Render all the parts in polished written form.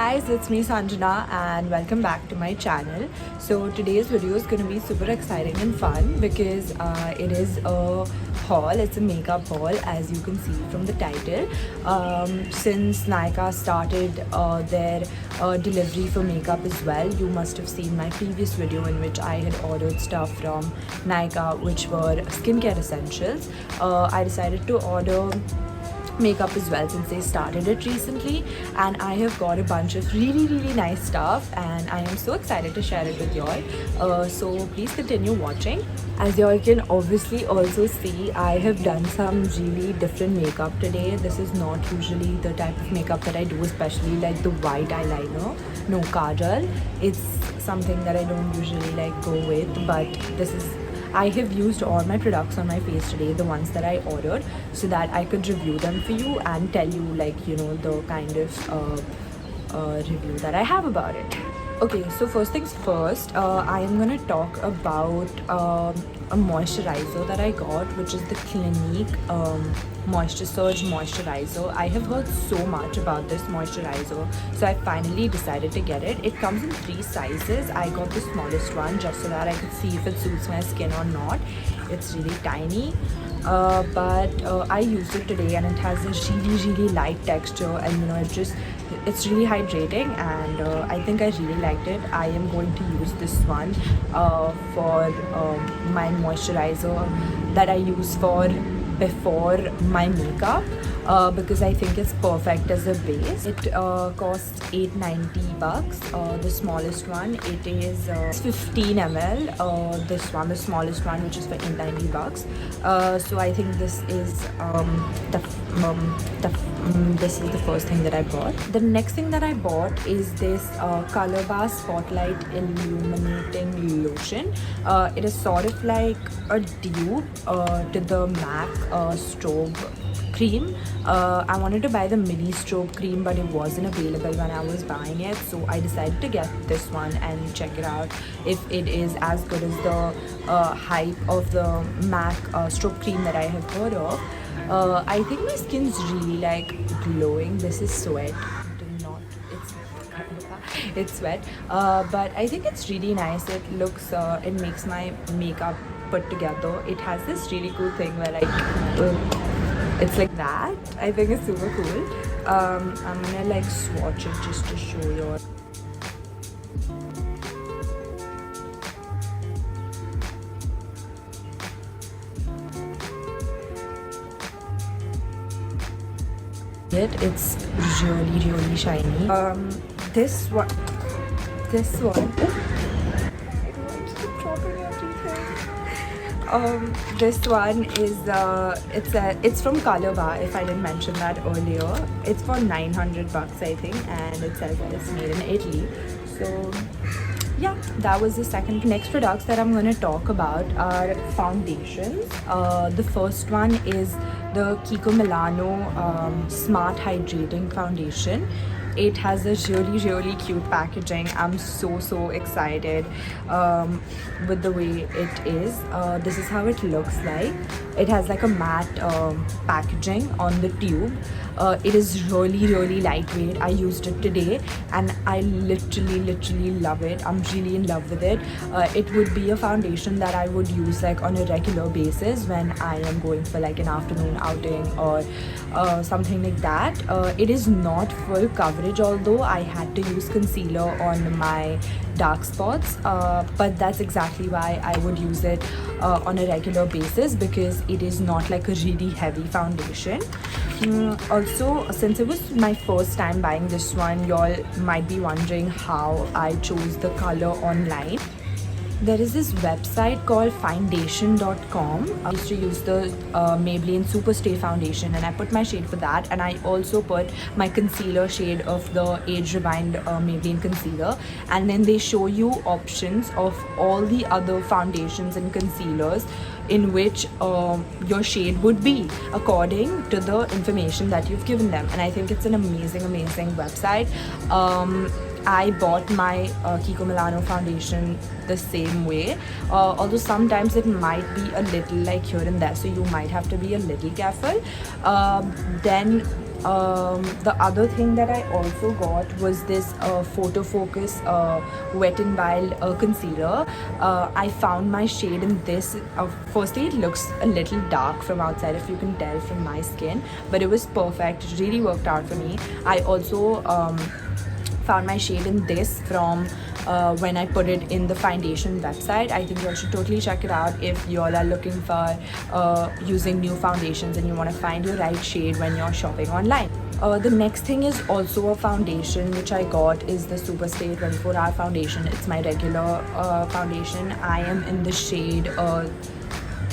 guys, it's me Sanjana and welcome back to my channel. So today's video is going to be super exciting and fun because it is a haul. It's a makeup haul, as you can see from the title. Since Nykaa started their delivery for makeup as well, you must have seen my previous video in which I had ordered stuff from Nykaa, which were skincare essentials. I decided to order makeup as well since they started it recently, and I have got a bunch of really nice stuff and I am so excited to share it with y'all. So please continue watching. As y'all can obviously also see, I have done some really different makeup today. This is not usually the type of makeup that I do, especially like the white eyeliner, no kajal. It's something that I don't usually like go with, but I have used all my products on my face today, the ones that I ordered, so that I could review them for you and tell you, like, you know, the kind of review that I have about it. Okay, so first things first, I am going to talk about a moisturizer that I got, which is the Clinique Moisture Surge Moisturizer. I have heard so much about this moisturizer, so I finally decided to get it. It comes in 3 sizes. I got the smallest one just so that I could see if it suits my skin or not. It's really tiny, but I used it today and it has a really light texture, and you know, it's really hydrating, and I think I really liked it. I am going to use this one for my moisturizer that I use for before my makeup because I think it's perfect as a base. It costs $8.90. The smallest one, it is 15 ml. This one, the smallest one, which is for $8.90. So I think this is this is the first thing that I bought. The next thing that I bought is this Color Bar Spotlight Illuminating Lotion. It is sort of like a dupe to the MAC Strobe cream. I wanted to buy the mini strobe cream, but it wasn't available when I was buying it, so I decided to get this one and check it out if it is as good as the hype of the MAC strobe cream that I have heard of. I think my skin's really like glowing. This is sweat. It's sweat, but I think it's really nice. It looks it makes my makeup put together. It has this really cool thing where like it's like that. I think it's super cool. I'm gonna like swatch it just to show you. It's really shiny. This one this one is it's from Color Bar, if I didn't mention that earlier. It's for $900 I think, and it says that it's made in Italy. So yeah, that was the second. Next products that I'm going to talk about are foundations. The first one is the Kiko Milano Smart Hydrating Foundation. It has a really cute packaging. I'm so excited with the way it is. This is how it looks like. It has like a matte packaging on the tube. It is really lightweight. I used it today and I literally love it. I'm really in love with it. It would be a foundation that I would use like on a regular basis when I am going for like an afternoon outing or something like that. It is not full coverage, although I had to use concealer on my dark spots, but that's exactly why I would use it on a regular basis, because it is not like a really heavy foundation. Also, since it was my first time buying this one, y'all might be wondering how I chose the color online. There is this website called Foundation.com. I used to use the Maybelline Superstay foundation, and I put my shade for that, and I also put my concealer shade of the Age Rewind Maybelline concealer, and then they show you options of all the other foundations and concealers in which your shade would be according to the information that you've given them, and I think it's an amazing website. I bought my Kiko Milano foundation the same way, although sometimes it might be a little like here and there, so you might have to be a little careful. Then The other thing that I also got was this Photo Focus Wet n Wild concealer. I found my shade in this. Firstly, it looks a little dark from outside, if you can tell from my skin, but it was perfect. It really worked out for me. I also found my shade in this from when I put it in the foundation website. I think you all should totally check it out if you all are looking for using new foundations and you want to find your right shade when you're shopping online. The next thing is also a foundation which I got is the Superstay 24-hour foundation. It's my regular foundation. I am in the shade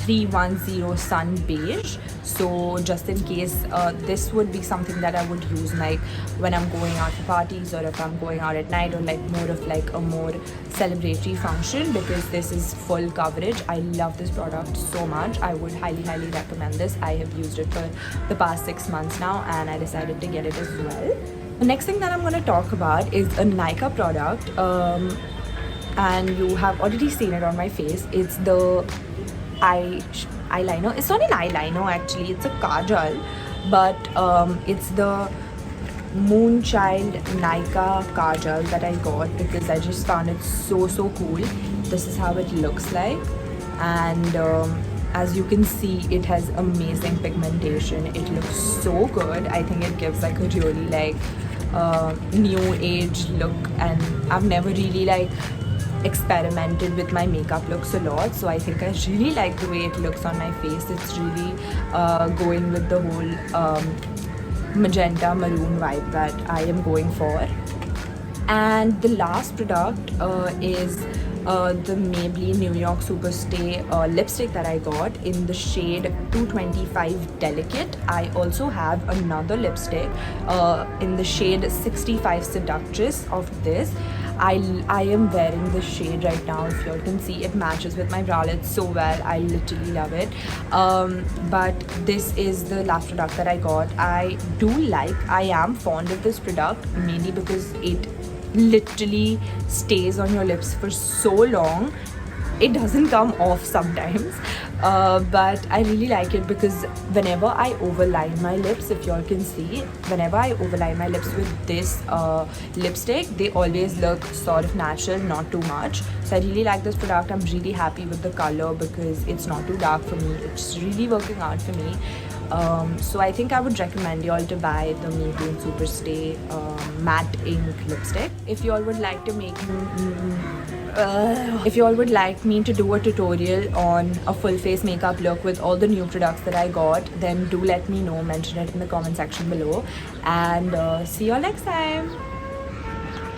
310 Sun Beige. So just in case, this would be something that I would use like when I'm going out for parties or if I'm going out at night, or like more of like a more celebratory function, because this is full coverage. I love this product so much. I would highly recommend this. I have used it for the past 6 months now and I decided to get it as well. The next thing that I'm going to talk about is a Nykaa product, and you have already seen it on my face. It's the eyeliner. It's not an eyeliner actually, it's a kajal, but it's the Moonchild Nykaa kajal that I got because I just found it so cool. This is how it looks like, and as you can see, it has amazing pigmentation. It looks so good. I think it gives like a really like new age look, and I've never really like experimented with my makeup looks a lot, so I think I really like the way it looks on my face. It's really going with the whole magenta maroon vibe that I am going for. And the last product is the Maybelline New York Superstay lipstick that I got in the shade 225 Delicate. I also have another lipstick in the shade 65 Seductress of this. I am wearing this shade right now. If you all can see, it matches with my bralette so well. I literally love it. But this is the last product that I got. I am fond of this product mainly because it literally stays on your lips for so long. It doesn't come off sometimes, but I really like it because whenever I overline my lips, if you all can see, whenever I overline my lips with this lipstick, they always look sort of natural, not too much. So I really like this product. I'm really happy with the color because it's not too dark for me. It's really working out for me. So I think I would recommend you all to buy the Maybelline Superstay matte ink lipstick. If you all would like to if you all would like me to do a tutorial on a full face makeup look with all the new products that I got, then do let me know, mention it in the comment section below, and see you all next time.